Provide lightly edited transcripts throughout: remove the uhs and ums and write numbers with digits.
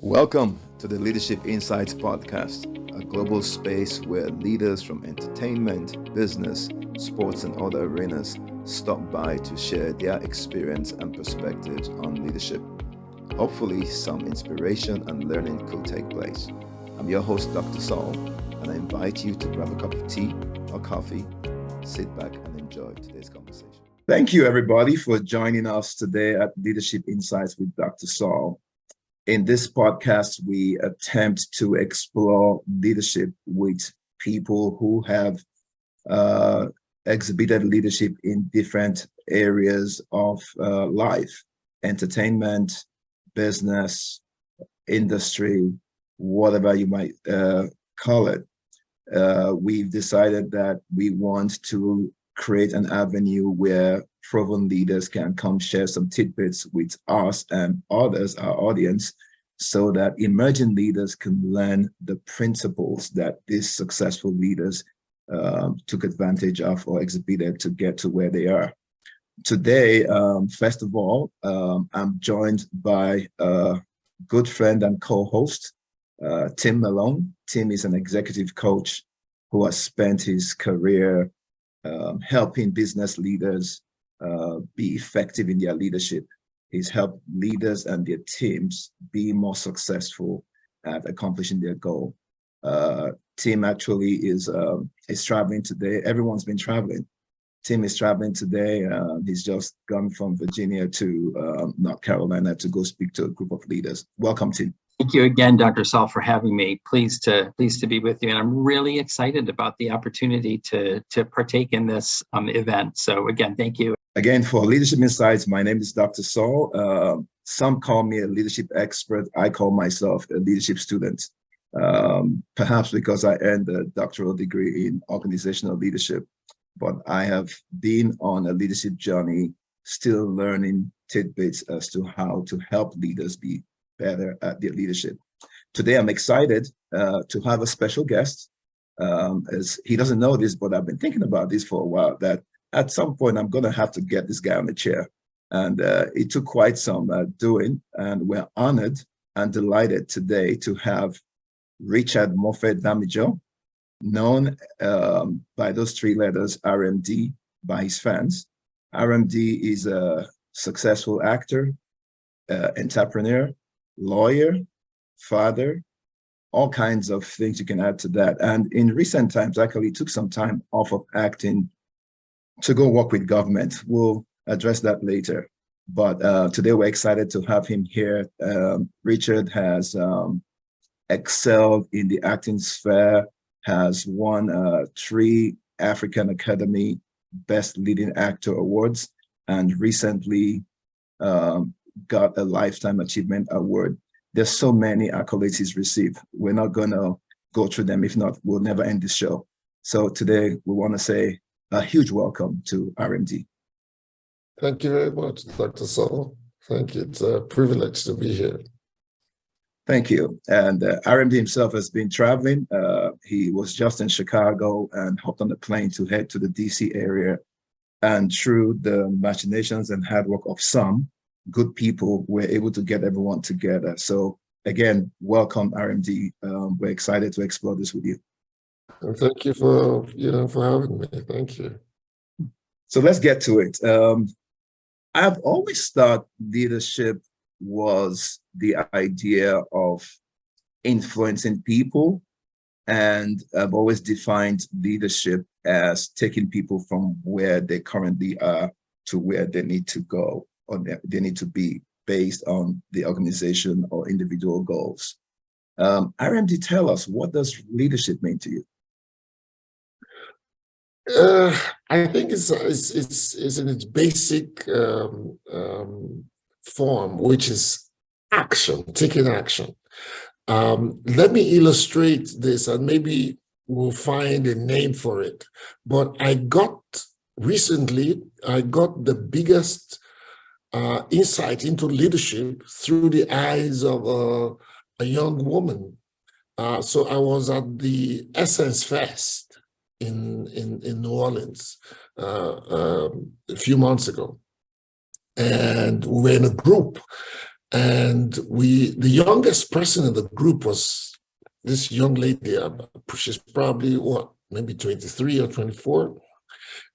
Welcome to the Leadership Insights Podcast, a global space where leaders from entertainment, business, sports, and other arenas stop by to share their experience and perspectives on leadership. Hopefully, some inspiration and learning could take place. I'm your host, Dr. Saul, and I invite you to grab a cup of tea or coffee, sit back, and enjoy today's conversation. Thank you, everybody, for joining us today at Leadership Insights with Dr. Saul. In this podcast, we attempt to explore leadership with people who have exhibited leadership in different areas of life: entertainment, business, industry, whatever you might call it. We've decided that we want to create an avenue where proven leaders can come share some tidbits with us and others, our audience, so that emerging leaders can learn the principles that these successful leaders took advantage of or exhibited to get to where they are. Today, first of all, I'm joined by a good friend and co-host, Tim Melone. Tim is an executive coach who has spent his career helping business leaders be effective in their leadership. He's helped leaders and their teams be more successful at accomplishing their goal. Tim actually is traveling today. Everyone's been traveling. Tim is traveling today. He's just gone from Virginia to North Carolina to go speak to a group of leaders. Welcome, Tim. Thank you again, Dr. Saul, for having me. Pleased to be with you. And I'm really excited about the opportunity to partake in this event. So again, thank you. Again, for Leadership Insights, my name is Dr. Saul. Some call me a leadership expert. I call myself a leadership student, perhaps because I earned a doctoral degree in organizational leadership. But I have been on a leadership journey, still learning tidbits as to how to help leaders be better at their leadership. Today, I'm excited to have a special guest. As he doesn't know this, but I've been thinking about this for a while, that at some point I'm going to have to get this guy on the chair. And it took quite some doing, and we're honored and delighted today to have Richard Mofe-Damijo, known by those three letters, RMD, by his fans. RMD is a successful actor, entrepreneur, lawyer, father, all kinds of things you can add to that. And in recent times, actually took some time off of acting to go work with government. We'll address that later. But today we're excited to have him here. Richard has excelled in the acting sphere, has won 3 African Academy Best Leading Actor Awards, and recently got a Lifetime Achievement Award. There's so many accolades he's received. We're not going to go through them. If not, we'll never end the show. So today we want to say a huge welcome to RMD. Thank you very much, Dr. Saul. Thank you. It's a privilege to be here. Thank you. And RMD himself has been traveling. He was just in Chicago and hopped on the plane to head to the DC area. And through the machinations and hard work of some good people, we're able to get everyone together. So again, welcome, RMD. We're excited to explore this with you. And thank you for having me. Thank you. So let's get to it. I've always thought leadership was the idea of influencing people, and I've always defined leadership as taking people from where they currently are to where they need to go, or they need to be, based on the organization or individual goals. RMD, tell us, what does leadership mean to you? I think it's in its basic form, which is action, taking action. Let me illustrate this, and maybe we'll find a name for it. But recently I got the biggest insight into leadership through the eyes of a young woman. So I was at the Essence Fest in New Orleans a few months ago, and we were in a group, And the youngest person in the group was this young lady. She's probably maybe 23 or 24.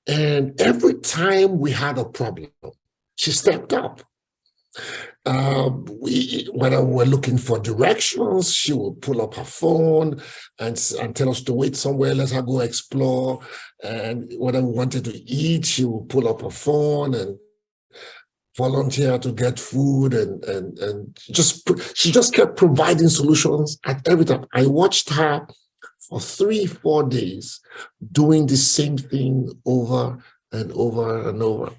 And every time we had a problem, she stepped up. When we're looking for directions, she will pull up her phone and tell us to wait somewhere, let her go explore. And when we wanted to eat, she will pull up her phone and volunteer to get food, and she just kept providing solutions at every time. I watched her for 3-4 days doing the same thing over and over and over.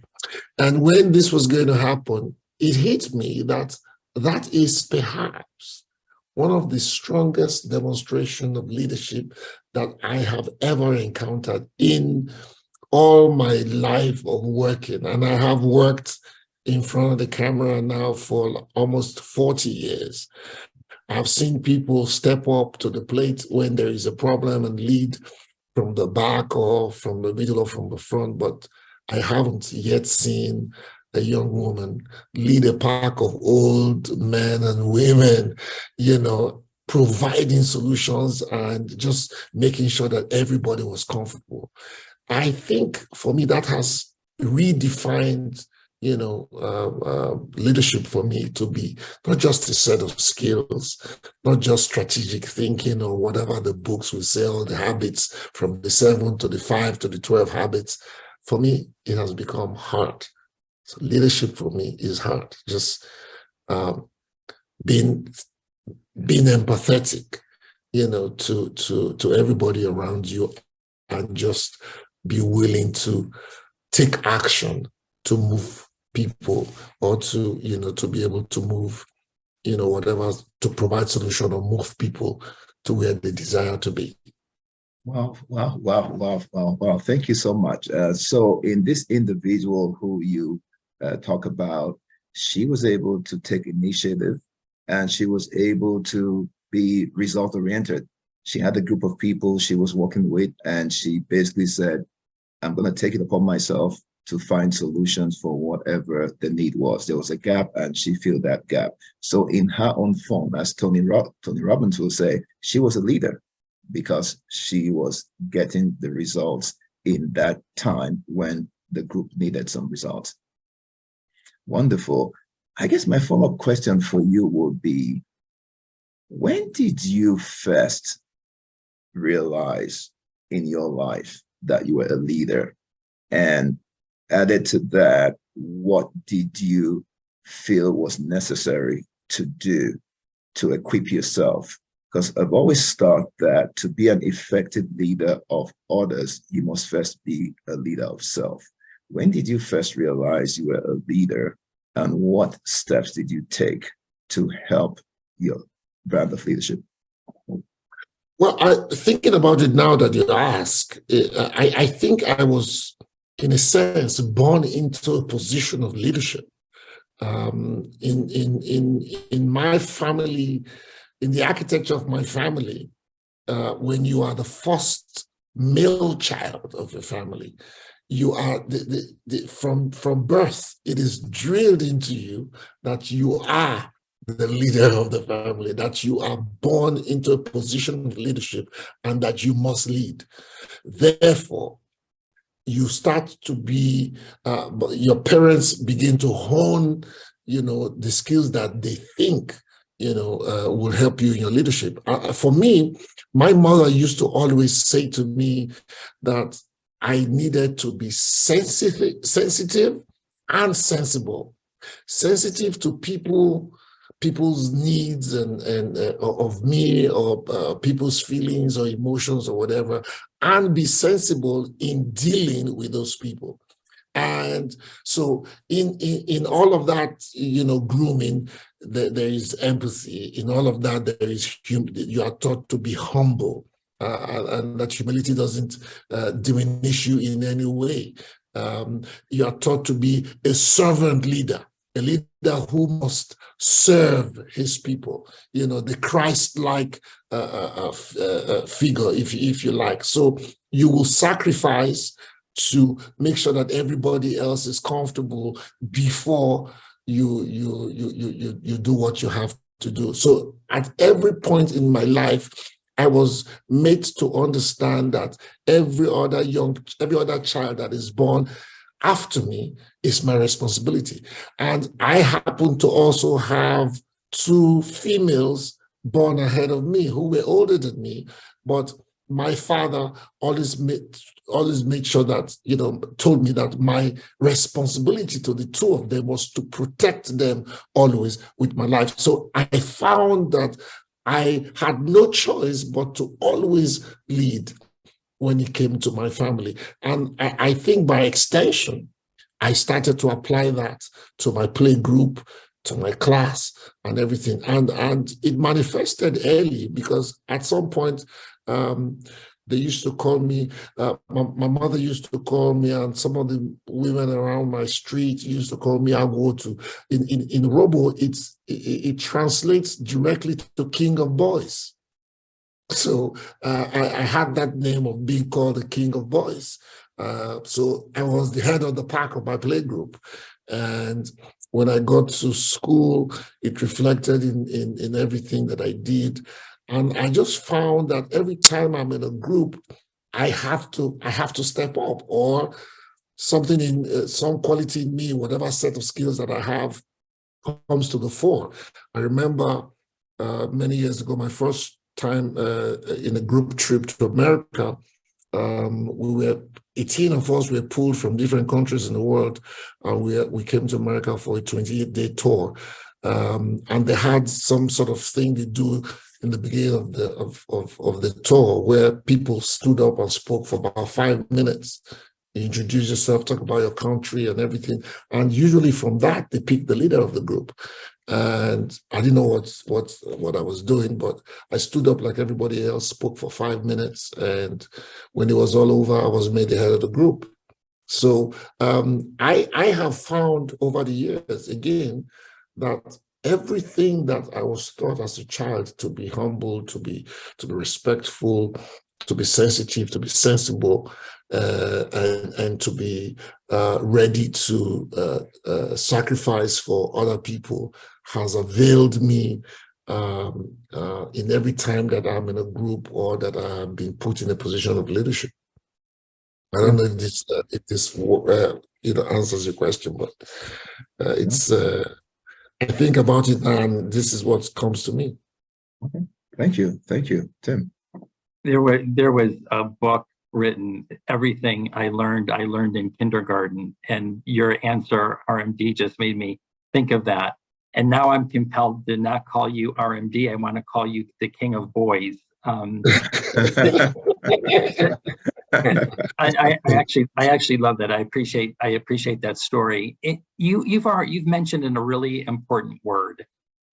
And when this was going to happen, it hit me that is perhaps one of the strongest demonstrations of leadership that I have ever encountered in all my life of working. And I have worked in front of the camera now for almost 40 years. I've seen people step up to the plate when there is a problem and lead from the back or from the middle or from the front, but I haven't yet seen a young woman lead a pack of old men and women, providing solutions and just making sure that everybody was comfortable. I think for me, that has redefined leadership for me to be not just a set of skills, not just strategic thinking or whatever the books will say, or the habits from the 7 to the 5 to the 12 habits. For me, it has become hard. So leadership for me is hard. Just being empathetic, to everybody around you, and just be willing to take action to move people, or to be able to move, whatever, to provide solution or move people to where they desire to be. Wow. Thank you so much. So in this individual who you talk about, she was able to take initiative, and she was able to be result-oriented. She had a group of people she was working with, and she basically said, I'm going to take it upon myself to find solutions for whatever the need was. There was a gap, and she filled that gap. So in her own form, as Tony Robbins will say, she was a leader because she was getting the results in that time when the group needed some results. Wonderful. I guess my follow-up question for you would be, when did you first realize in your life that you were a leader? And added to that, what did you feel was necessary to do to equip yourself? Because I've always thought that to be an effective leader of others, you must first be a leader of self. When did you first realize you were a leader, and what steps did you take to help your brand of leadership? Well, thinking about it now that you ask, I think I was, in a sense, born into a position of leadership. In my family, in the architecture of my family, when you are the first male child of a family, you are from birth, it is drilled into you that you are the leader of the family, that you are born into a position of leadership and that you must lead. Therefore, you start to be, your parents begin to hone, the skills that they think, will help you in your leadership. For me, my mother used to always say to me that I needed to be sensitive and sensible. Sensitive to people's needs and of me, or people's feelings or emotions or whatever, and be sensible in dealing with those people. And so in all of that, grooming, there is empathy. In all of that, there is you are taught to be humble, and that humility doesn't diminish you in any way. You are taught to be a servant leader, a leader who must serve his people, the Christ-like figure, if you like. So you will sacrifice to make sure that everybody else is comfortable before you do what you have to do. So at every point in my life, I was made to understand that every other child that is born after me is my responsibility. And I happen to also have two females born ahead of me who were older than me, but my father always made sure that, told me that my responsibility to the two of them was to protect them always with my life. So I found that I had no choice but to always lead when it came to my family. And I think by extension, I started to apply that to my play group, to my class and everything. And it manifested early because at some point, they used to call me, my mother used to call me, and some of the women around my street used to call me Agotu. In Robo, it translates directly to King of Boys. So I had that name of being called the King of Boys. So I was the head of the pack of my play group. And when I got to school, it reflected in everything that I did. And I just found that every time I'm in a group, I have to step up, or something in some quality in me, whatever set of skills that I have comes to the fore. I remember many years ago, my first time in a group trip to America, we were 18 of us were pulled from different countries in the world, and we came to America for a 28-day tour. And they had some sort of thing they do in the beginning of the tour where people stood up and spoke for about 5 minutes. You introduce yourself, talk about your country and everything. And usually from that, they pick the leader of the group. And I didn't know what I was doing, but I stood up like everybody else, spoke for 5 minutes. And when it was all over, I was made the head of the group. So I have found over the years, again, that everything that I was taught as a child, to be humble, to be respectful, to be sensitive, to be sensible, and to be ready to sacrifice for other people, has availed me in every time that I'm in a group or that I'm being put in a position of leadership. I don't know if this answers your question, but it's. I think about it, and this is what comes to me. Okay. Thank you, Tim. There was a book written, Everything I Learned in Kindergarten, and your answer, RMD, just made me think of that. And now I'm compelled to not call you RMD. I want to call you the King of Boys. I actually love that. I appreciate that story. You've mentioned in a really important word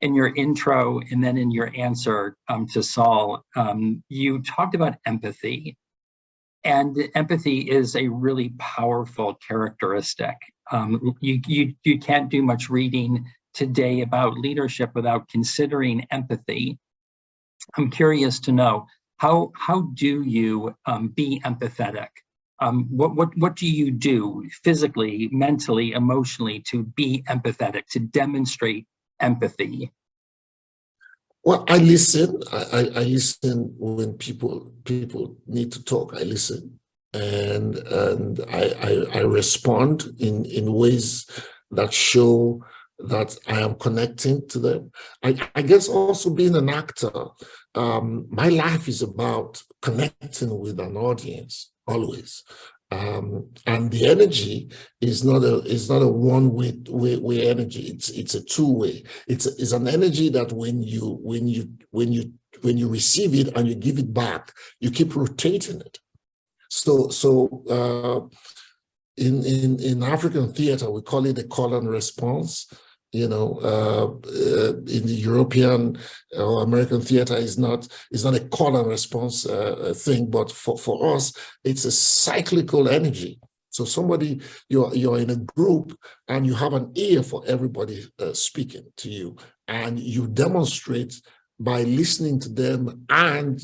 in your intro, and then in your answer to Saul. You talked about empathy, and empathy is a really powerful characteristic. You can't do much reading today about leadership without considering empathy. I'm curious to know, how do you be empathetic? What do you do physically, mentally, emotionally to be empathetic, to demonstrate empathy? Well, I listen. I listen when people need to talk. I listen, and I respond in ways that show that I am connecting to them. I guess also being an actor, my life is about connecting with an audience always. And the energy is not a one-way energy. It's a two-way. It's an energy that when you receive it and you give it back, you keep rotating it. So in African theater, we call it a call and response. In the European or American theater is not a call and response thing, but for us, it's a cyclical energy. So you're in a group and you have an ear for everybody speaking to you, and you demonstrate by listening to them and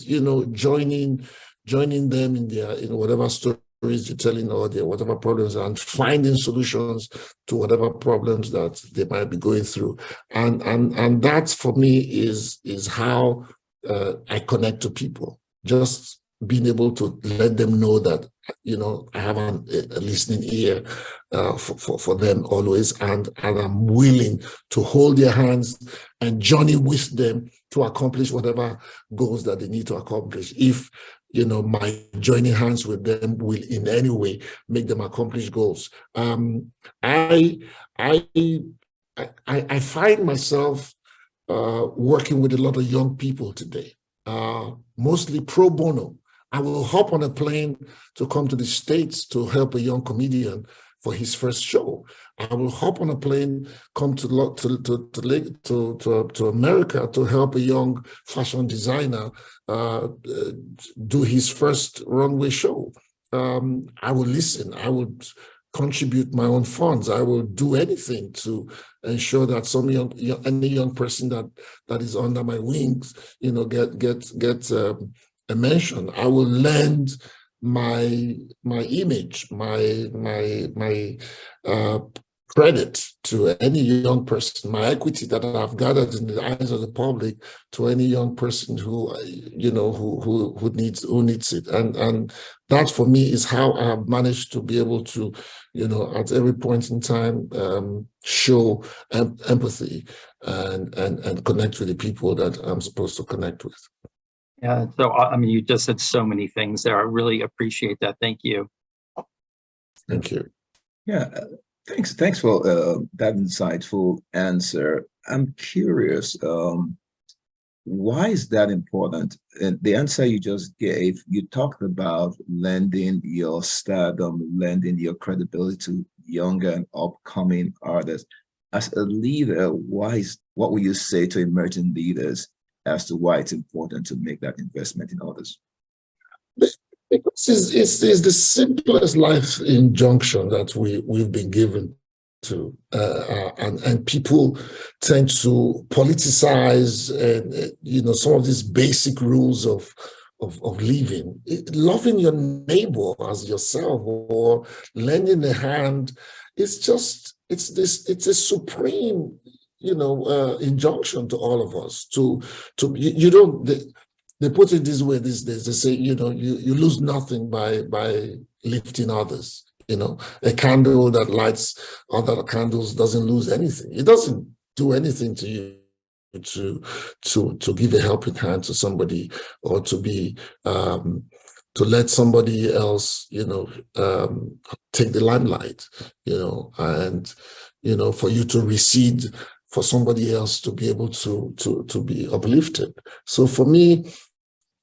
joining them in whatever story you're telling, or whatever problems, and finding solutions to whatever problems that they might be going through. And that for me is how I connect to people. Just being able to let them know that, I have a listening ear for them always, and I'm willing to hold their hands and journey with them to accomplish whatever goals that they need to accomplish. If my joining hands with them will in any way make them accomplish goals. I find myself working with a lot of young people today, mostly pro bono. I will hop on a plane to come to the States to help a young comedian for his first show. I will hop on a plane, come to America to help a young fashion designer do his first runway show. I will listen. I would contribute my own funds. I will do anything to ensure that any young person that is under my wings, gets a mention. I will lend my image, my credit to any young person, my equity that I've gathered in the eyes of the public to any young person who needs it. And that for me is how I have managed to be able to, at every point in time, show empathy and connect with the people that I'm supposed to connect with. Yeah, so you just said so many things there. I really appreciate that. Thank you. Thank you. Yeah, thanks for that insightful answer. I'm curious, why is that important? And the answer you just gave, you talked about lending your stardom, lending your credibility to younger and upcoming artists. As a leader, what will you say to emerging leaders as to why it's important to make that investment in others? Because it's the simplest life injunction that we've been given to, and people tend to politicize some of these basic rules of living. Loving your neighbor as yourself or lending a hand, it's a supreme injunction to all of us they put it this way these days. They say, you lose nothing by lifting others. A candle that lights other candles doesn't lose anything. It doesn't do anything to you to give a helping hand to somebody, or to be to let somebody else take the limelight, and for you to recede, for somebody else to be able to be uplifted. So for me,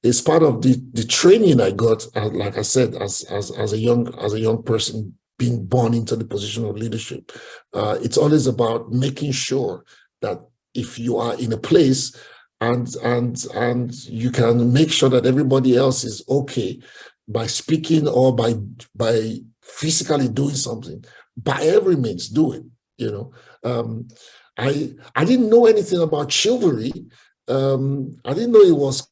it's part of the training I got, like I said, as a young person being born into the position of leadership. It's always about making sure that if you are in a place and you can make sure that everybody else is okay by speaking or by physically doing something, by every means do it. I didn't know anything about chivalry. I didn't know it was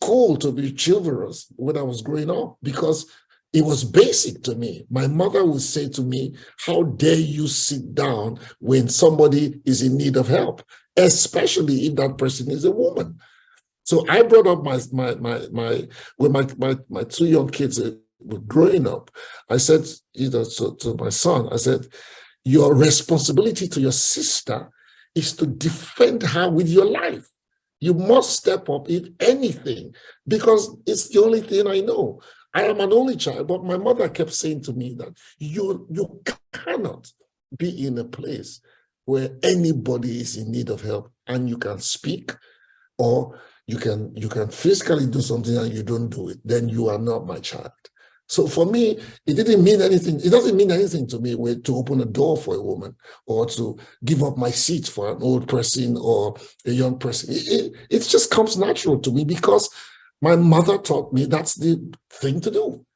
cool to be chivalrous when I was growing up, because it was basic to me. My mother would say to me, "How dare you sit down when somebody is in need of help, especially if that person is a woman?" So I brought up my two young kids were growing up. I said, to my son, I said, your responsibility to your sister is to defend her with your life. You must step up in anything, because it's the only thing I know. I am an only child, but my mother kept saying to me that you cannot be in a place where anybody is in need of help and you can speak, or you can physically do something and you don't do it, then you are not my child. So for me, it didn't mean anything. It doesn't mean anything to me to open a door for a woman, or to give up my seat for an old person or a young person. It just comes natural to me, because my mother taught me that's the thing to do.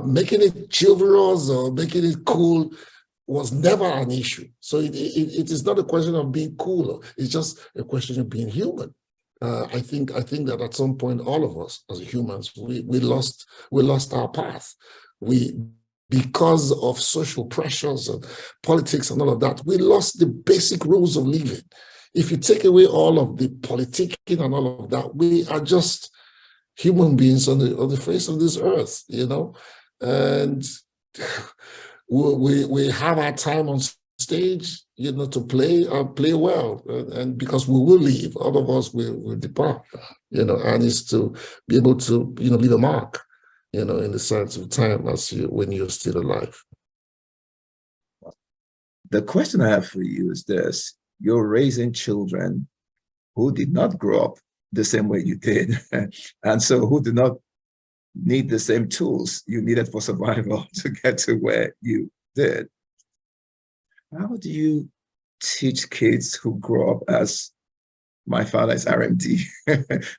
Making it chivalrous or making it cool was never an issue. So it is not a question of being cool. It's just a question of being human. I think that at some point, all of us as humans, we lost our path. because of social pressures and politics and all of that, we lost the basic rules of living. If you take away all of the politicking and all of that, we are just human beings on the face of this earth, and we have our time on stage, to play well, and because we will leave, all of us will depart, and it's to be able to, leave a mark, in the sense of time when you're still alive. The question I have for you is this: you're raising children who did not grow up the same way you did, and so who do not need the same tools you needed for survival to get to where you did. How do you teach kids who grow up as my father is RMD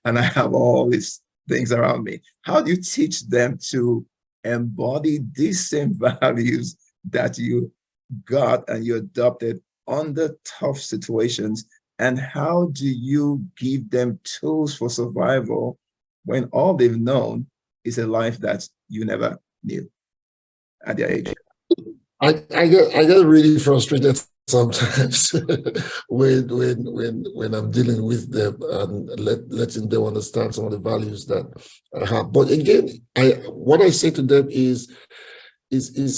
and I have all these things around me? How do you teach them to embody these same values that you got and you adopted under tough situations? And how do you give them tools for survival when all they've known is a life that you never knew at their age? I get really frustrated sometimes when I'm dealing with them and letting them understand some of the values that I have. But again, what I say to them is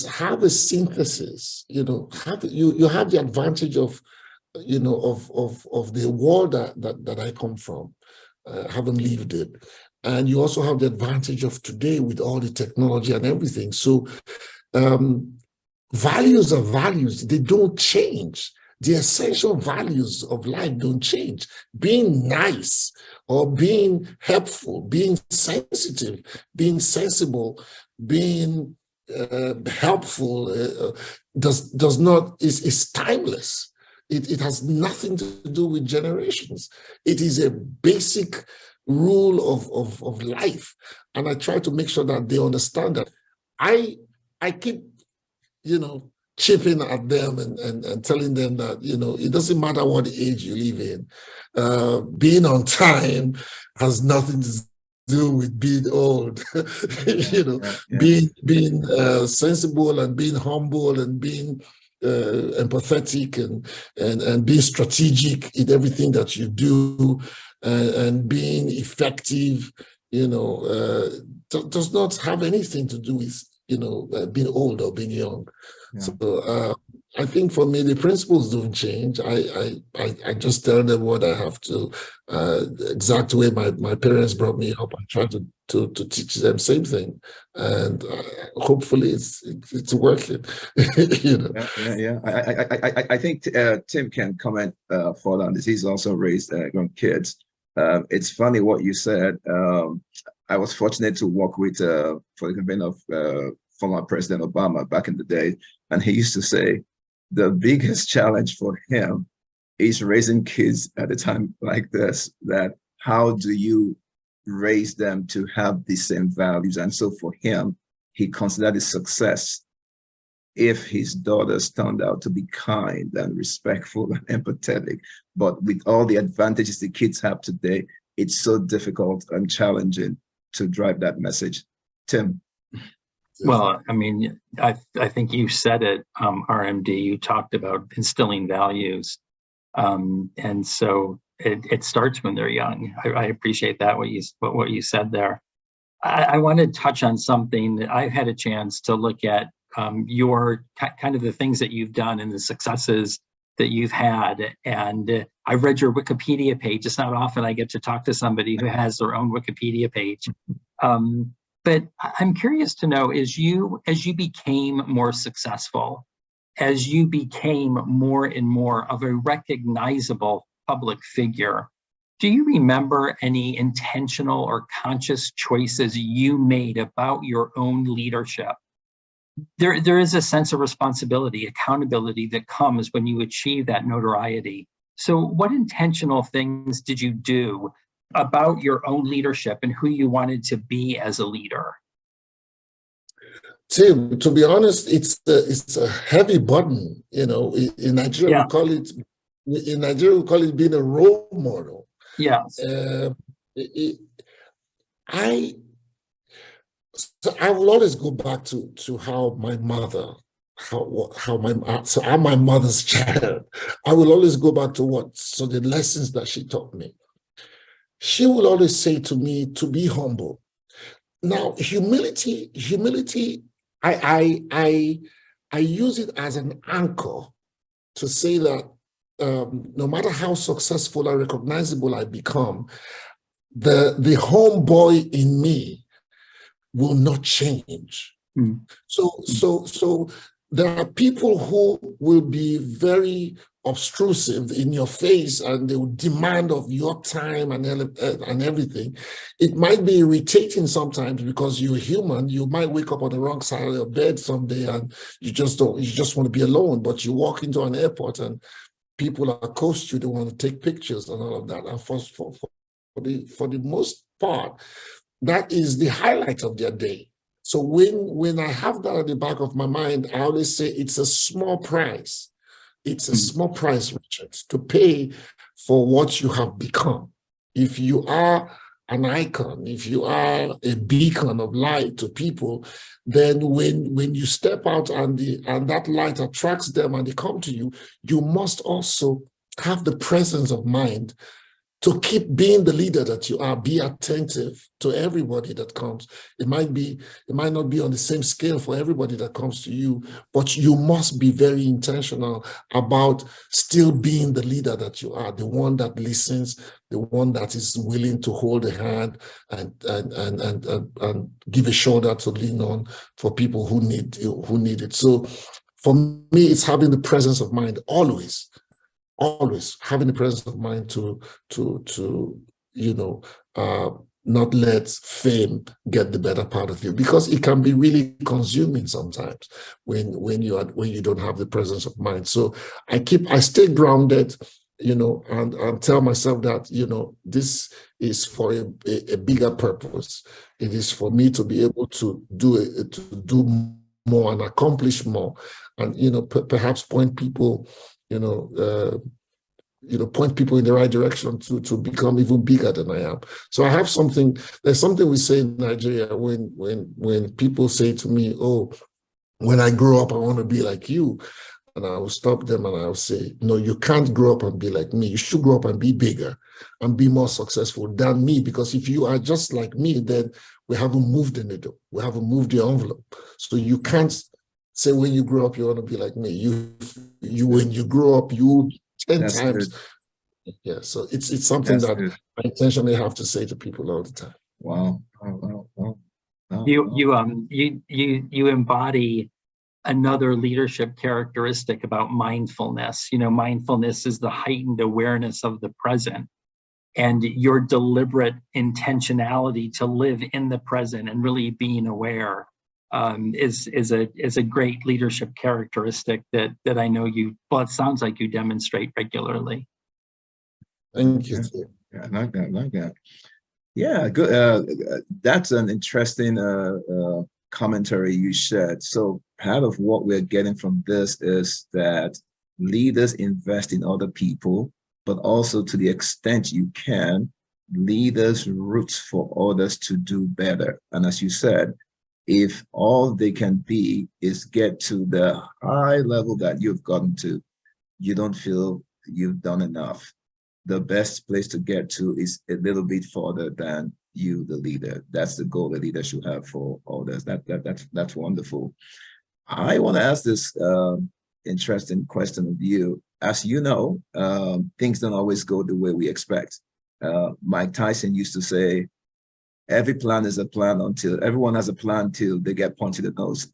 have a synthesis. You have the advantage of of the world that I come from, having lived it, and you also have the advantage of today with all the technology and everything. So values are values, they don't change. The essential values of life don't change. Being nice or being helpful, being sensitive, being sensible, being helpful does not is timeless. It has nothing to do with generations. It is a basic rule of life. And I try to make sure that they understand that. I keep chipping at them and telling them that, it doesn't matter what age you live in. Being on time has nothing to do with being old. Being sensible and being humble and being empathetic and being strategic in everything that you do and being effective, does not have anything to do with being old or being young. Yeah. So I think for me, the principles don't change. I just tell them what I have to, exact way my parents brought me up. I try to teach them same thing, and hopefully it's working. Yeah. I think Tim can comment further on this. He's also raised young kids. It's funny what you said. I was fortunate to work with for the campaign of former President Obama back in the day, and he used to say the biggest challenge for him is raising kids at a time like this. That how do you raise them to have the same values? And so for him, he considered it success if his daughters turned out to be kind and respectful and empathetic. But with all the advantages the kids have today, it's so difficult and challenging to drive that message. Tim. Well, I mean, I think you said it, RMD. You talked about instilling values, and so it starts when they're young. I appreciate that what you said there. I want to touch on something that I've had a chance to look at. Your kind of the things that you've done and the successes that you've had, and I read your Wikipedia page. It's not often I get to talk to somebody who has their own Wikipedia page. But I'm curious to know, as you became more successful, as you became more and more of a recognizable public figure, do you remember any intentional or conscious choices you made about your own leadership? There is a sense of responsibility, accountability that comes when you achieve that notoriety. So what intentional things did you do about your own leadership and who you wanted to be as a leader? Tim, to be honest, it's a heavy burden. In Nigeria, we call it being a role model. Yes. So I will always go back to how my mother, so I'm my mother's child. I will always go back to the lessons that she taught me. She will always say to me to be humble. Now, humility, I use it as an anchor to say that no matter how successful or recognizable I become, the homeboy in me will not change. Mm. So there are people who will be very obtrusive in your face, and they will demand of your time and everything. It might be irritating sometimes because you're human. You might wake up on the wrong side of your bed someday, and you just want to be alone. But you walk into an airport and people accost you. They want to take pictures and all of that. And for the most part, that is the highlight of their day. So when I have that at the back of my mind, I always say it's a small price. It's a small price, Richard, to pay for what you have become. If you are an icon, if you are a beacon of light to people, then when you step out and that light attracts them and they come to you, you must also have the presence of mind to keep being the leader that you are. Be attentive to everybody that comes. It might not be on the same scale for everybody that comes to you, but you must be very intentional about still being the leader that you are, the one that listens, the one that is willing to hold a hand and give a shoulder to lean on for people who need it. So for me, it's having the presence of mind always having the presence of mind to not let fame get the better part of you, because it can be really consuming sometimes when you don't have the presence of mind. So I stay grounded, and tell myself that, this is for a bigger purpose. It is for me to be able to do more and accomplish more, and perhaps point people point people in the right direction to become even bigger than I am. So I have there's something we say in Nigeria when people say to me, oh, when I grow up, I want to be like you. And I will stop them and I will say, no, you can't grow up and be like me. You should grow up and be bigger and be more successful than me. Because if you are just like me, then we haven't moved the needle. We haven't moved the envelope. So you can't say when you grow up, you want to be like me. When you grow up, you 10 That's times. good. Yeah, so it's something That's that good. I intentionally have to say to people all the time. Wow. Wow. You embody another leadership characteristic about mindfulness. Mindfulness is the heightened awareness of the present, and your deliberate intentionality to live in the present and really being aware is a great leadership characteristic that I know it sounds like you demonstrate regularly. Thank you. Yeah, I like that. Yeah, good. That's an interesting commentary you shared. So part of what we're getting from this is that leaders invest in other people, but also to the extent you can, leaders root for others to do better. And as you said, if all they can be is get to the high level that you've gotten to, you don't feel you've done enough. The best place to get to is a little bit further than you, the leader. That's the goal the leader should have for others. That's wonderful. I want to ask this interesting question of you. As you know, things don't always go the way we expect. Mike Tyson used to say, every plan is a plan until everyone has a plan till they get punched in the nose.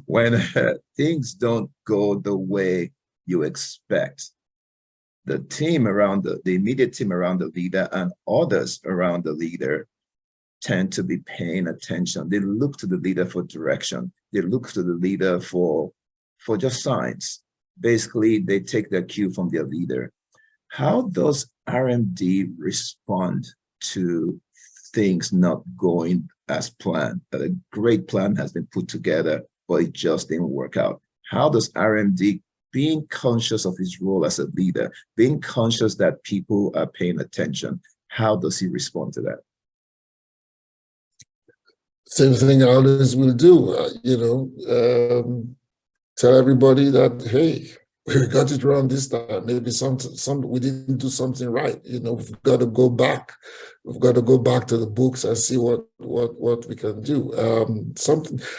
When things don't go the way you expect, the team around the immediate team around the leader and others around the leader tend to be paying attention. They look to the leader for direction. They look to the leader for just signs. Basically, they take their cue from their leader. How does RMD respond to things not going as planned? That a great plan has been put together, but it just didn't work out. How does RMD, being conscious of his role as a leader, being conscious that people are paying attention, how does he respond to that? Same thing I always will do, tell everybody that, hey, we got it wrong this time. Maybe some we didn't do something right. We've got to go back. We've got to go back to the books and see what we can do.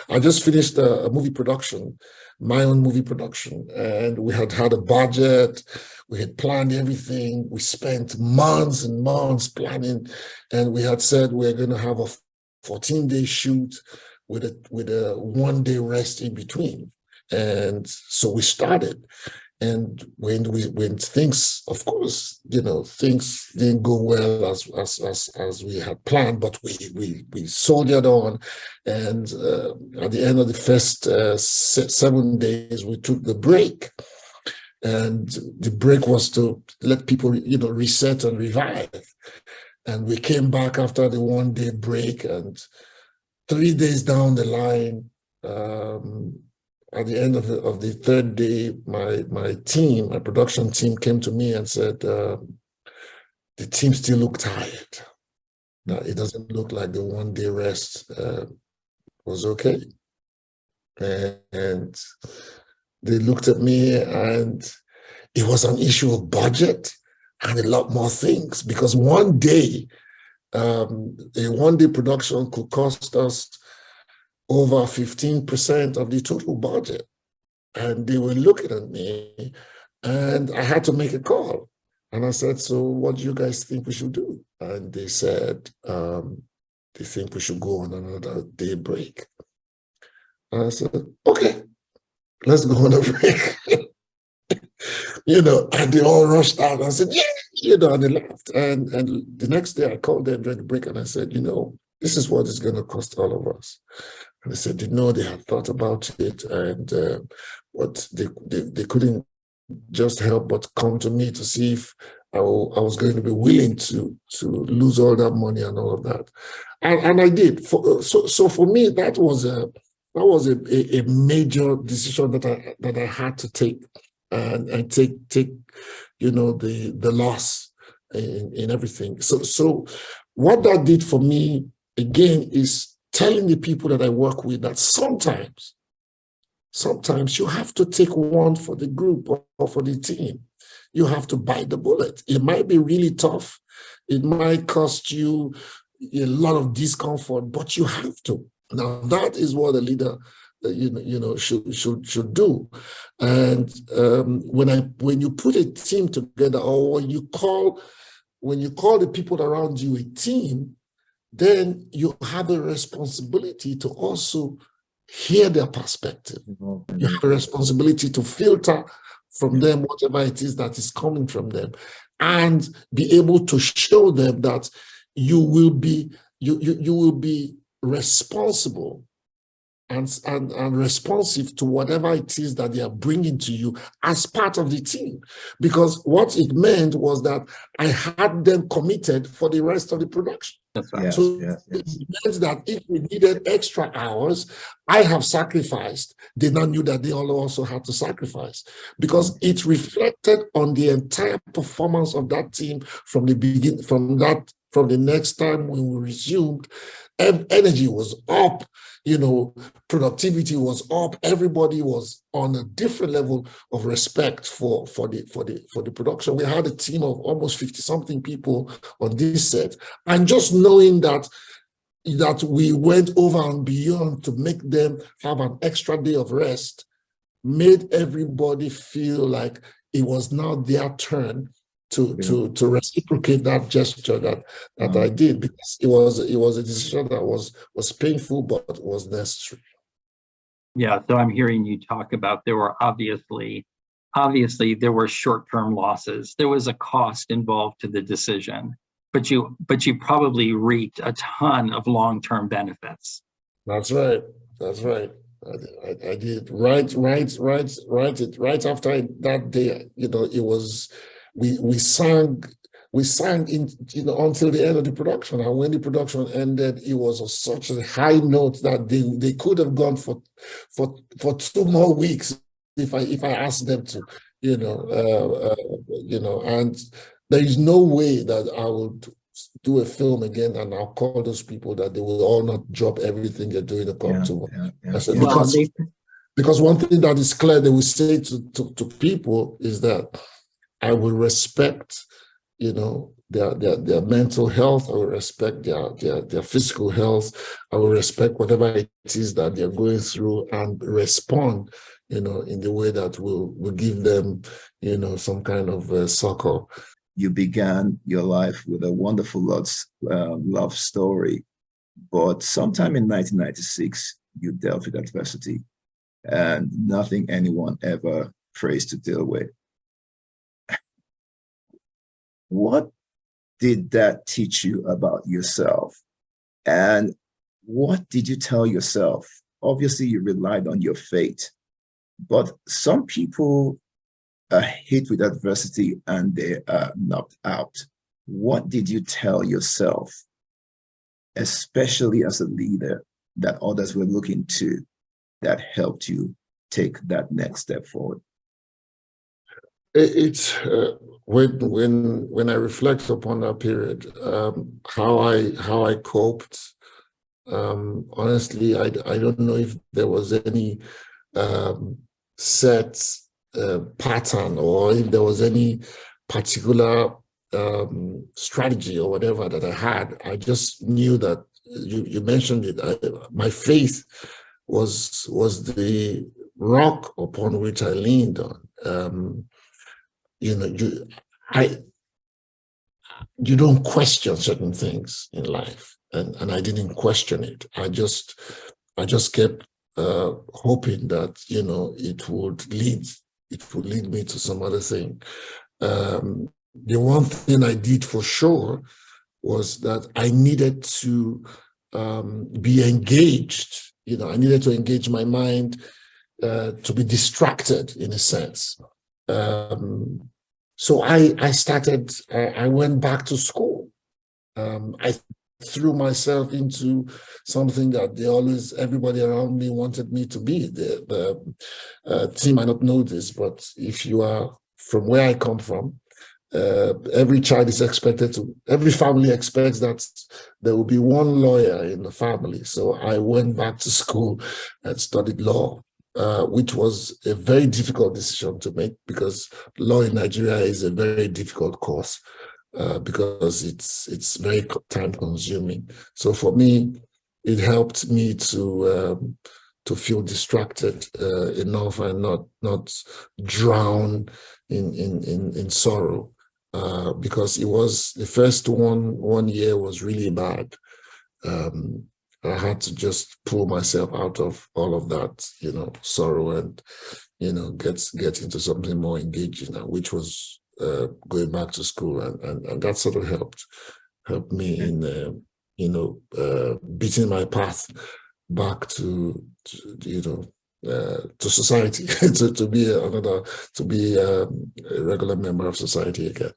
I just finished a movie production, my own movie production, and we had a budget. We had planned everything. We spent months and months planning, and we had said we're going to have a 14-day shoot with a 1-day rest in between. And so we started. And when things, of course, things didn't go well as we had planned, but we soldiered on. And at the end of the first 7 days, we took the break. And the break was to let people, reset and revive. And we came back after the 1-day break, and 3 days down the line, at the end of the third day, my production team came to me and said, the team still looked tired. Now, it doesn't look like the 1-day rest was okay. And they looked at me, and it was an issue of budget and a lot more things, because one day, a 1-day production could cost us over 15% of the total budget. And they were looking at me, and I had to make a call. And I said, so what do you guys think we should do? And they said, they think we should go on another day break. And I said, okay, let's go on a break. And they all rushed out. I said, yeah, and they laughed. And the next day I called them during the break, and I said, this is what it's going to cost all of us. And they said, they had thought about it, and what they couldn't just help but come to me to see if I was going to be willing to lose all that money and all of that. And I did. So for me, that was a major decision that I had to take. And take the loss in everything. So what that did for me, again, is telling the people that I work with that sometimes you have to take one for the group or for the team. You have to bite the bullet. It might be really tough. It might cost you a lot of discomfort, but you have to. Now, that is what a leader should do. And when you put a team together, or when you call the people around you a team, then you have a responsibility to also hear their perspective. You have a responsibility to filter from them whatever it is that is coming from them, and be able to show them that you will be responsible and responsive to whatever it is that they are bringing to you as part of the team. Because what it meant was that I had them committed for the rest of the production. That's right. Yes, So yes. it meant that if we needed extra hours, I have sacrificed. They now knew that they all also had to sacrifice, because it reflected on the entire performance of that team from the beginning, from the next time when we resumed. Energy was up, productivity was up. Everybody was on a different level of respect for the production. We had a team of almost 50-something people on this set, and just knowing that we went over and beyond to make them have an extra day of rest made everybody feel like it was now their turn to reciprocate that gesture that I did, because it was a decision that was painful, but was necessary. Yeah, so I'm hearing you talk about there were obviously there were short-term losses. There was a cost involved to the decision, but you probably reaped a ton of long-term benefits. That's right. I did right after that day. It was. We sang in until the end of the production, and when the production ended, it was on such a high note that they could have gone for 2 more weeks if I asked them to, and there is no way that I would do a film again, and I'll call those people that they will all not drop everything they're doing to come to. I said, because one thing that is clear, they will say to people is that I will respect, their mental health. I will respect their physical health. I will respect whatever it is that they're going through and respond, in the way that will give them, some kind of succor. You began your life with a wonderful love story, but sometime in 1996, you dealt with adversity and nothing anyone ever prays to deal with. What did that teach you about yourself? And what did you tell yourself? Obviously, you relied on your faith, but some people are hit with adversity and they are knocked out. What did you tell yourself, especially as a leader, that others were looking to, that helped you take that next step forward? It's when I reflect upon that period, how I coped. Honestly, I don't know if there was any set pattern, or if there was any particular strategy or whatever that I had. I just knew that you mentioned it. My faith was the rock upon which I leaned on. You don't question certain things in life, and I didn't question it. I just kept hoping that it would lead me to some other thing. The one thing I did for sure was that I needed to be engaged. I needed to engage my mind, to be distracted in a sense. So I went back to school. I threw myself into something that everybody around me wanted me to be. The team might not know this, but if you are from where I come from, every child is every family expects that there will be one lawyer in the family. So I went back to school and studied law. Which was a very difficult decision to make, because law in Nigeria is a very difficult course, because it's very time consuming. So for me, it helped me to feel distracted enough and not drown in sorrow, because it was the first one year was really bad. I had to just pull myself out of all of that, sorrow, and, get into something more engaging, which was going back to school. And that sort of helped me in, beating my path back to society, to be a regular member of society again.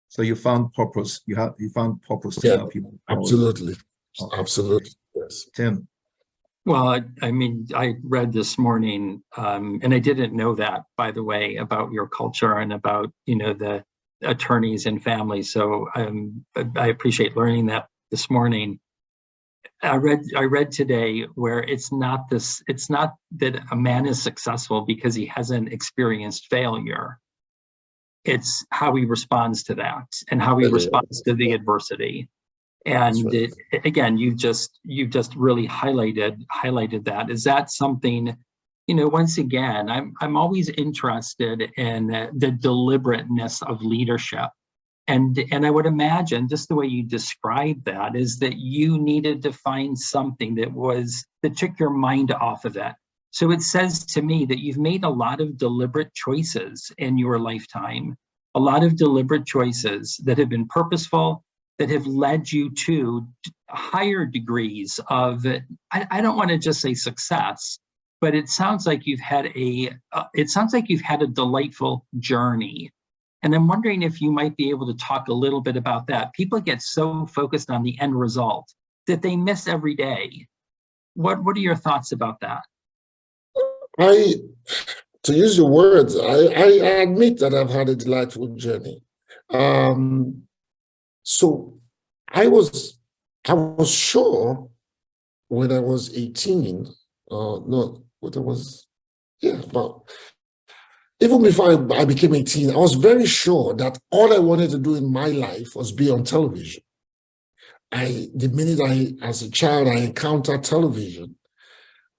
So you found purpose. You found purpose to help people. Absolutely. Okay. Absolutely. Yes. Tim. Well, I read this morning, and I didn't know that, by the way, about your culture and about, the attorneys and families. So I appreciate learning that this morning. I read today where it's not that a man is successful because he hasn't experienced failure. It's how he responds to that and how he responds to the adversity. And right. Again, you've just really highlighted that. Is that something, once again, I'm always interested in the deliberateness of leadership. And I would imagine just the way you described that is that you needed to find something that took your mind off of it. So it says to me that you've made a lot of deliberate choices in your lifetime, a lot of deliberate choices that have been purposeful, that have led you to higher degrees of, I don't want to just say success, but it sounds like you've had a delightful journey. And I'm wondering if you might be able to talk a little bit about that. People get so focused on the end result that they miss every day. What are your thoughts about that? To use your words, I admit that I've had a delightful journey. So I was sure when I was 18, no, what I was, yeah, but even before I became 18, I was very sure that all I wanted to do in my life was be on television. The minute as a child, I encountered television,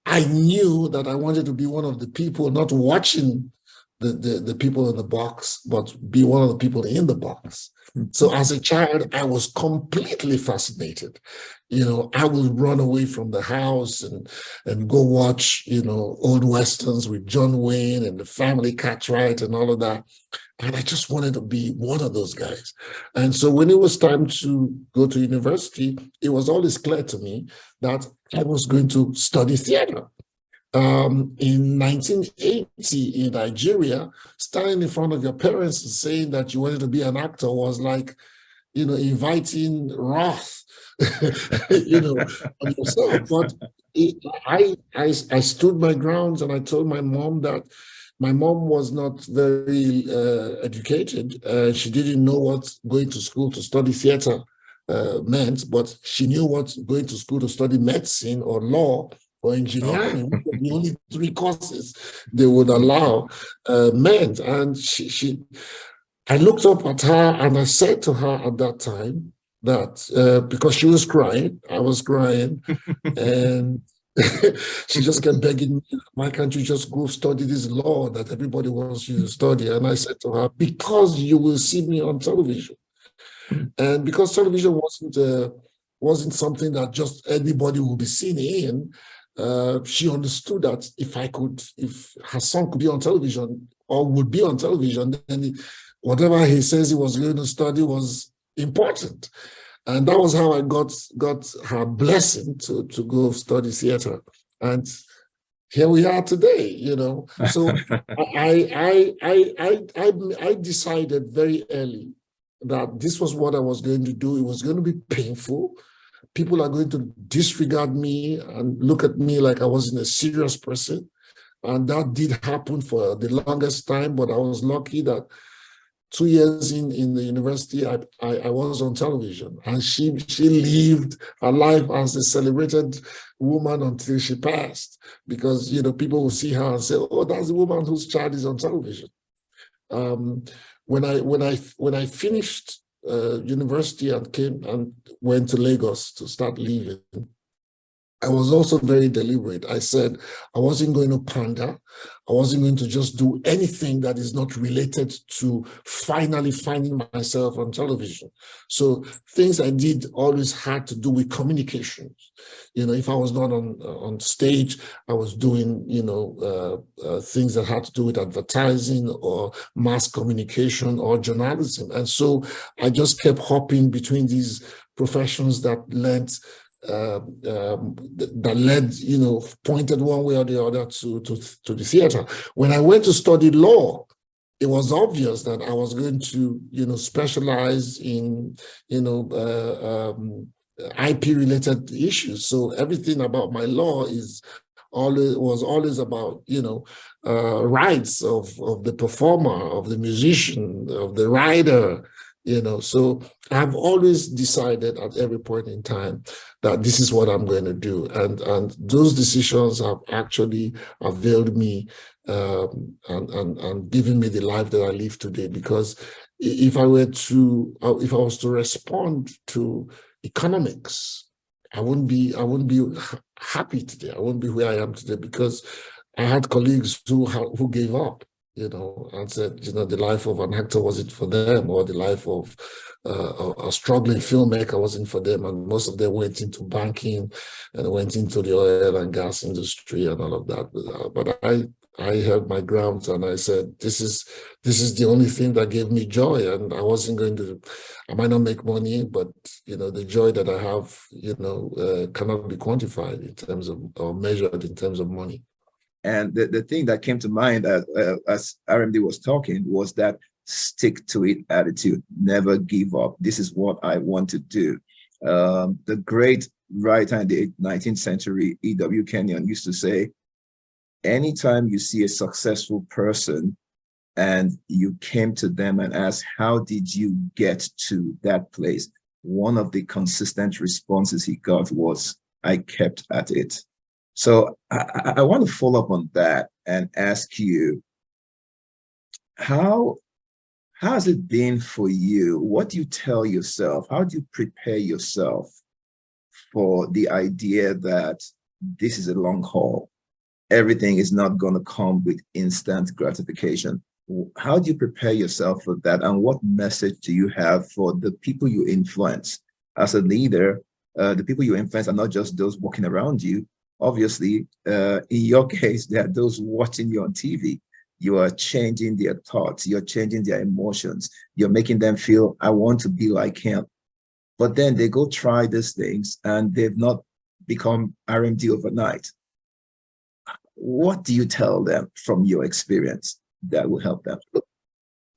I knew that I wanted to be one of the people not watching the people in the box, but be one of the people in the box. So as a child, I was completely fascinated. I would run away from the house and go watch, old Westerns with John Wayne and the Family Cartwright and all of that. And I just wanted to be one of those guys. And so when it was time to go to university, it was always clear to me that I was going to study theater. In 1980 in Nigeria, standing in front of your parents and saying that you wanted to be an actor was like, inviting wrath, on yourself. But I stood my grounds and I told my mom that my mom was not very educated. She didn't know what going to school to study theater meant, but she knew what going to school to study medicine or law or engineering, which were the only 3 courses they would allow meant. And I looked up at her and I said to her at that time that because she was crying, I was crying, and she just kept begging me, why can't you just go study this law that everybody wants you to study? And I said to her, because you will see me on television. And because television wasn't something that just anybody would be seen in, she understood that if her son could be on television or would be on television, then whatever he says he was going to study was important. And that was how I got her blessing to go study theater. And here we are today, So I decided very early that this was what I was going to do. It was going to be painful. People are going to disregard me and look at me like I wasn't a serious person. And that did happen for the longest time, but I was lucky that 2 years in the university, I was on television, and she lived her life as a celebrated woman until she passed, because people will see her and say, "Oh, that's the woman whose child is on television." When I finished university and came and went to Lagos to start living, I was also very deliberate. I said I wasn't going to pander. I wasn't going to just do anything that is not related to finally finding myself on television. So things I did always had to do with communications. If I was not on stage, I was doing, things that had to do with advertising or mass communication or journalism. And so I just kept hopping between these professions that led, pointed one way or the other to the theater. When I went to study law, it was obvious that I was going to, specialize in, IP-related issues. So everything about my law was always about, rights of the performer, of the musician, of the writer. So I've always decided at every point in time that this is what I'm going to do. And those decisions have actually availed me and given me the life that I live today. Because if I was to respond to economics, I wouldn't be happy today. I wouldn't be where I am today, because I had colleagues who gave up, and said, the life of an actor wasn't for them, or the life of a struggling filmmaker wasn't for them. And most of them went into banking and went into the oil and gas industry and all of that. But I held my ground and I said, this is the only thing that gave me joy. And I might not make money, but, the joy that I have, cannot be quantified in terms of, or measured in terms of money. And the thing that came to mind as RMD was talking was that stick to it attitude, never give up. This is what I want to do. The great writer in the 19th century, E.W. Kenyon, used to say, anytime you see a successful person and you came to them and asked, how did you get to that place? one of the consistent responses he got was, I kept at it. So I want to follow up on that and ask you, how has it been for you? What do you tell yourself? How do you prepare yourself for the idea that this is a long haul? Everything is not going to come with instant gratification. How do you prepare yourself for that? And what message do you have for the people you influence? As a leader, the people you influence are not just those walking around you. Obviously, in your case, there are those watching you on TV. You are changing their thoughts. You're changing their emotions. You're making them feel, I want to be like him. But then they go try these things and they've not become RMD overnight. What do you tell them from your experience that will help them?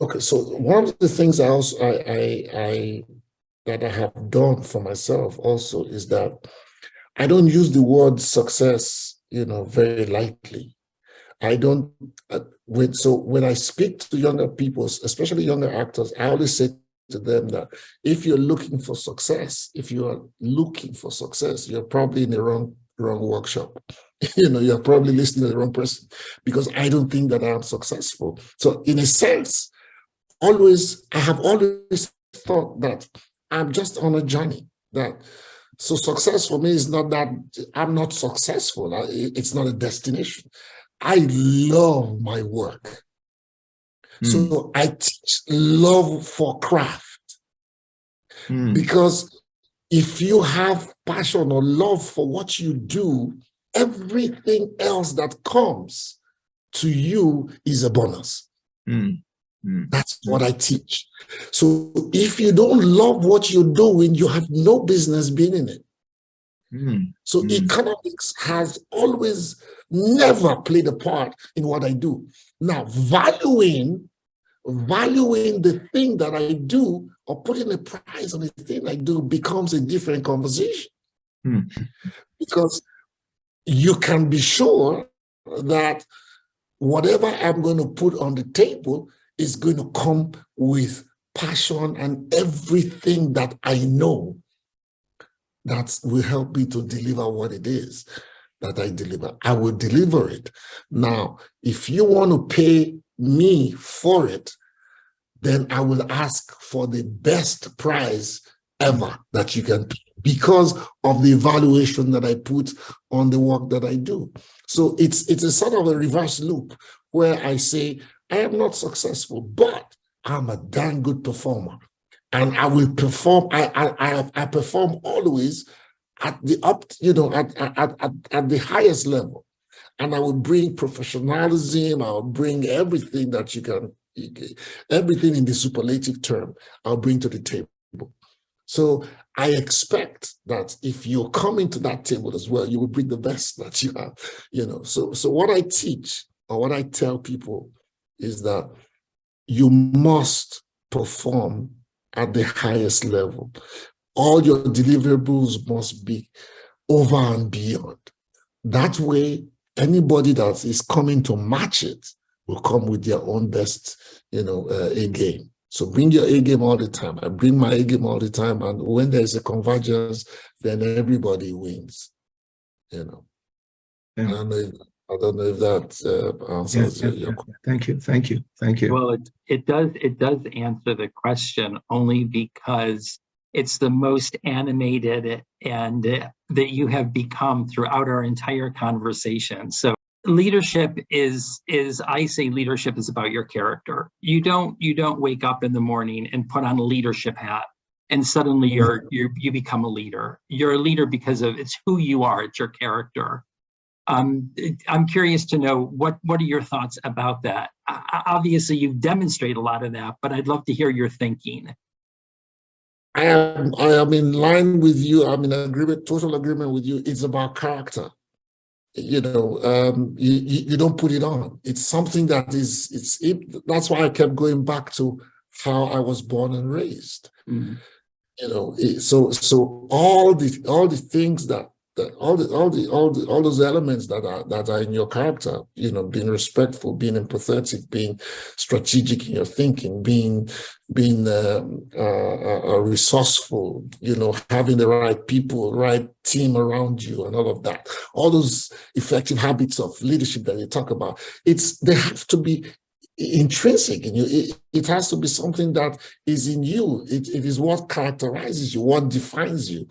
Okay, so one of the things I that I have done for myself also is that I don't use the word success, very lightly. I don't. When I speak to younger people, especially younger actors, I always say to them that if you're looking for success, you're probably in the wrong workshop. You're probably listening to the wrong person, because I don't think that I am successful. So in a sense, I have always thought that I'm just on a journey. So success for me is not that I'm not successful. It's not a destination. I love my work. So I teach love for craft. Because if you have passion or love for what you do, everything else that comes to you is a bonus. That's what I teach. So if you don't love what you're doing, you have no business being in it. So economics has always never played a part in what I do. Now, valuing the thing that I do or putting a price on the thing I do becomes a different conversation. Because you can be sure that whatever I'm going to put on the table is going to come with passion and everything that I know that will help me to deliver what it is that I deliver. I will deliver it. Now, if you want to pay me for it, then I will ask for the best price ever that you can pay, because of the evaluation that I put on the work that I do. So it's a sort of a reverse loop where I say, I am not successful, but I'm a damn good performer. And I will perform, I perform always at the at the highest level. And I will bring professionalism, I'll bring everything that everything in the superlative term, I'll bring to the table. So I expect that if you're coming to that table as well, you will bring the best that you have, So what I teach or what I tell people is that you must perform at the highest level. All your deliverables must be over and beyond. That way, anybody that is coming to match it will come with their own best, A game. So bring your A game all the time. I bring my A game all the time. And when there's a convergence, then everybody wins, Yeah. I don't know if that answers your question. Thank you. Well, it does answer the question, only because it's the most animated and that you have become throughout our entire conversation. So leadership is I say leadership is about your character. You don't wake up in the morning and put on a leadership hat and suddenly you become a leader. You're a leader because it's who you are, it's your character. I'm curious to know what are your thoughts about that? Obviously, you've demonstrated a lot of that, but I'd love to hear your thinking. I am in line with you. I'm in agreement, total agreement with you. It's about character. You don't put it on. It's something that that's why I kept going back to how I was born and raised. So all the things that all those elements that are in your character, being respectful, being empathetic, being strategic in your thinking, being resourceful, having the right people, right team around you, and all of that. All those effective habits of leadership that you talk about, they have to be intrinsic in you. It has to be something that is in you. It is what characterizes you, what defines you.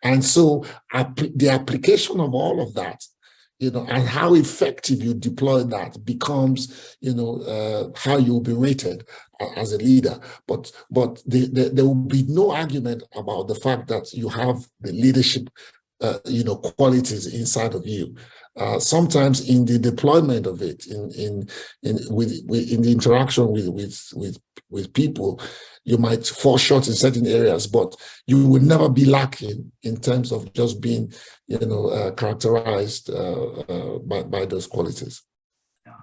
And so the application of all of that, and how effective you deploy that becomes, how you'll be rated as a leader. But there will be no argument about the fact that you have the leadership, qualities inside of you. Sometimes in the deployment of it, in the interaction with people, you might fall short in certain areas, but you will never be lacking in terms of just being, characterized by those qualities.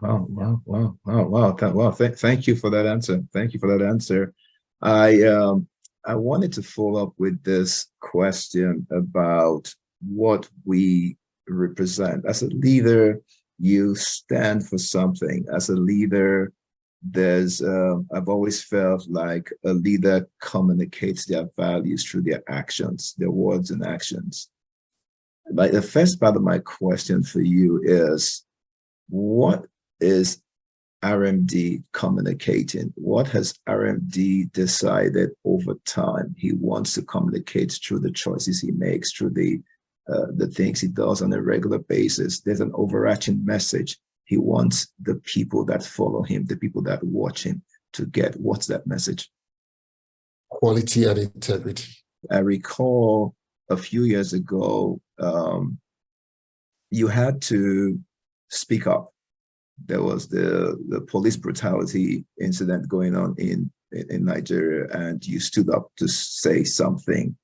Wow. Thank you for that answer. Thank you for that answer. I wanted to follow up with this question about what we represent. As a leader, you stand for something. As a leader, I've always felt like a leader communicates their values through their actions, their words and actions. Like, the first part of my question for you is, what is RMD communicating? What has RMD decided over time he wants to communicate through the choices he makes, through the things he does on a regular basis? There's an overarching message he wants the people that follow him, the people that watch him, to get. What's that message? Quality and integrity. I recall a few years ago, you had to speak up. There was the police brutality incident going on in Nigeria, and you stood up to say something.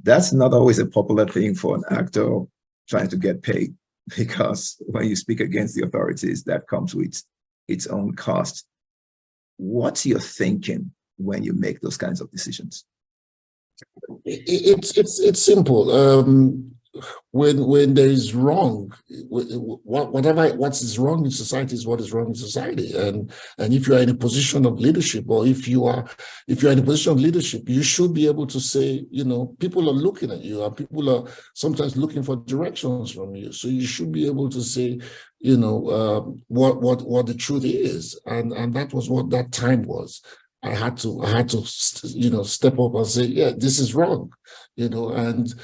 That's not always a popular thing for an actor trying to get paid, because when you speak against the authorities, that comes with its own cost. What's your thinking when you make those kinds of decisions? It's simple. When there is wrong, what is wrong in society is what is wrong in society. And if you are in a position of leadership, or if you are in a position of leadership, you should be able to say, people are looking at you, and people are sometimes looking for directions from you. So you should be able to say, what the truth is. And that was what that time was. I had to step up and say, yeah, this is wrong, and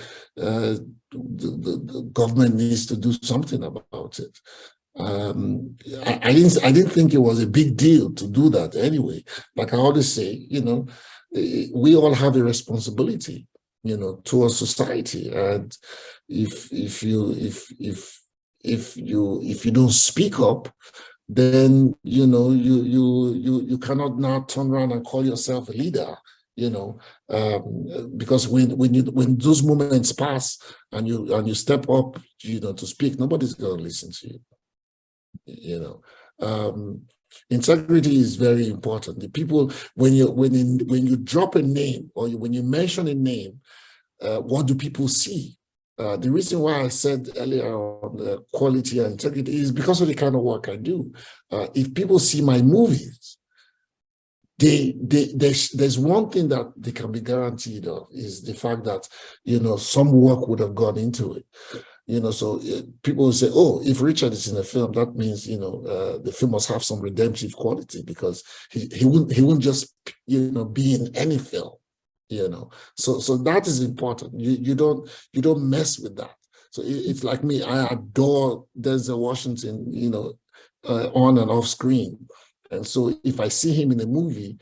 the government needs to do something about it. I didn't think it was a big deal to do that anyway. Like I always say, we all have a responsibility, towards society, and if you don't speak up, then you cannot now turn around and call yourself a leader, because when those moments pass and you step up, to speak, nobody's going to listen to you. Integrity is very important. The people, when you drop a name, or when you mention a name, what do people see? The reason why I said earlier on quality and integrity is because of the kind of work I do. If people see my movies, there's one thing that they can be guaranteed of, is the fact that, some work would have gone into it. So people will say, oh, if Richard is in a film, that means, the film must have some redemptive quality, because he wouldn't just, be in any film. So that is important. You don't mess with that. So it's like me. I adore Denzel Washington, on and off screen. And so if I see him in a movie,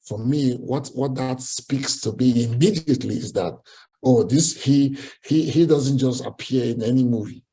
for me, what that speaks to me immediately is that, oh, he doesn't just appear in any movie.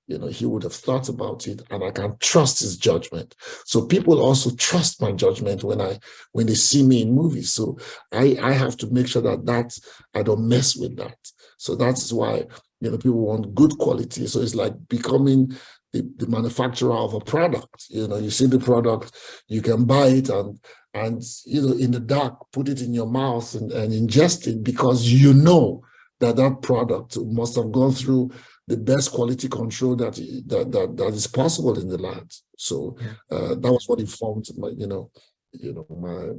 He would have thought about it, and I can trust his judgment. So people also trust my judgment when they see me in movies. So I have to make sure that I don't mess with that. So that's why, people want good quality. So it's like becoming the manufacturer of a product. You see the product, you can buy it and in the dark, put it in your mouth and ingest it, because that product must have gone through the best quality control that is possible in the land. So that was what informed my,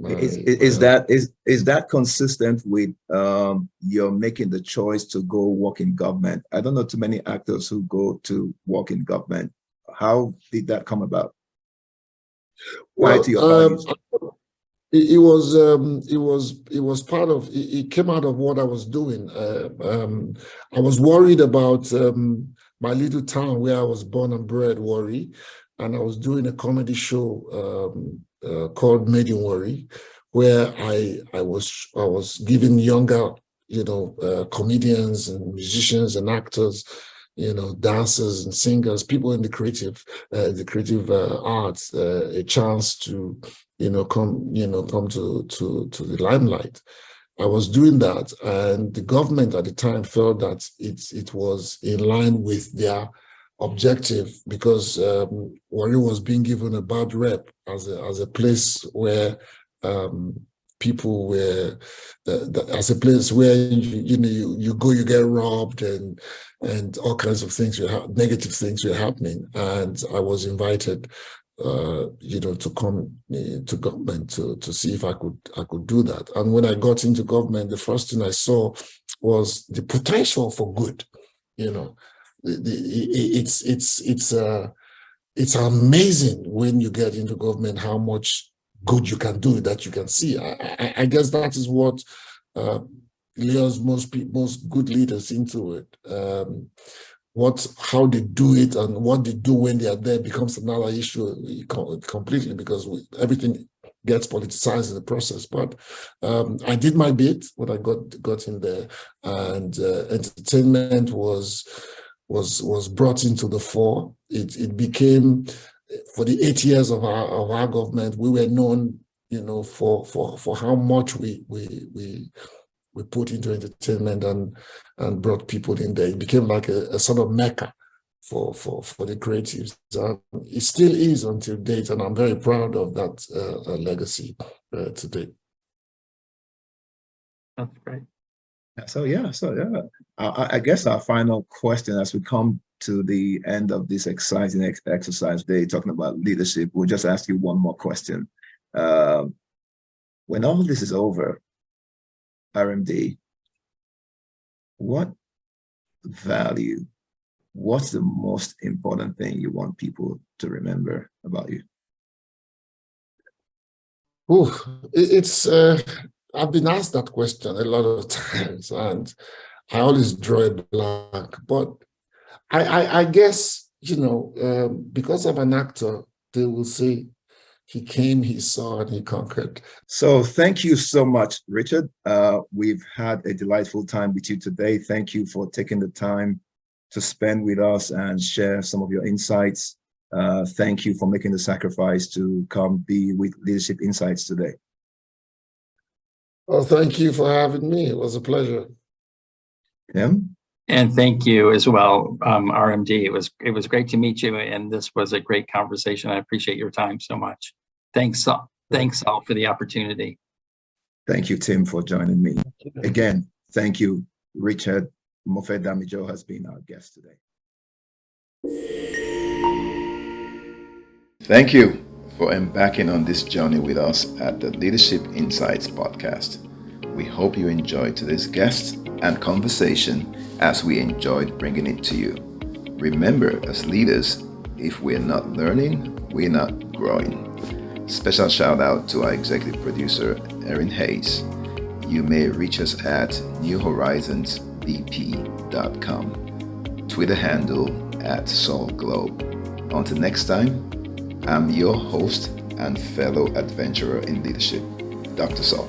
Is that consistent with you're making the choice to go work in government? I don't know too many actors who go to work in government. How did that come about? Well, to your values. it was part of it came out of what I was doing. I was worried about my little town where I was born and bred, Warri, and I was doing a comedy show called Made in Warri, where I was giving younger comedians and musicians and actors, dancers and singers, people in the creative arts, a chance to come to the limelight. I was doing that, and the government at the time felt that it was in line with their objective, because Warri was being given a bad rep as a place where people were, as a place where you go, you get robbed, and all kinds of things negative things were happening. And I was invited to come to government to see if I could do that. And when I got into government, the first thing I saw was the potential for good. It's amazing when you get into government how much good you can do, that you can see. I guess that is what lures most good leaders into it. How they do it and what they do when they are there becomes another issue completely, because everything gets politicized in the process. But I did my bit when I got in there, and entertainment was brought into the fore. It became, for the 8 years of our government, we were known, for how much we put into entertainment and brought people in there. It became like a sort of mecca for the creatives. And it still is until date, and I'm very proud of that legacy today. That's great. So I guess our final question as we come to the end of this exciting exercise day, talking about leadership, we'll just ask you one more question. When all this is over, RMD, what's the most important thing you want people to remember about you? I've been asked that question a lot of times, and I always draw a blank. But I guess, because I'm an actor, they will say, he came, he saw, and he conquered. So thank you so much, Richard. We've had a delightful time with you today. Thank you for taking the time to spend with us and share some of your insights. Thank you for making the sacrifice to come be with Leadership Insights today. Well, thank you for having me. It was a pleasure. Tim? And thank you as well, RMD. It was great to meet you, and this was a great conversation. I appreciate your time so much. Thanks all for the opportunity. Thank you, Tim, for joining me. Again, thank you, Richard. Mofe-Damijo has been our guest today. Thank you for embarking on this journey with us at the Leadership Insights podcast. We hope you enjoyed today's guest and conversation as we enjoyed bringing it to you. Remember, as leaders, if we're not learning, we're not growing. Special shout out to our executive producer, Erin Hayes. You may reach us at newhorizonsbp.com. Twitter handle @SaulGlobe. Until next time, I'm your host and fellow adventurer in leadership, Dr. Saul.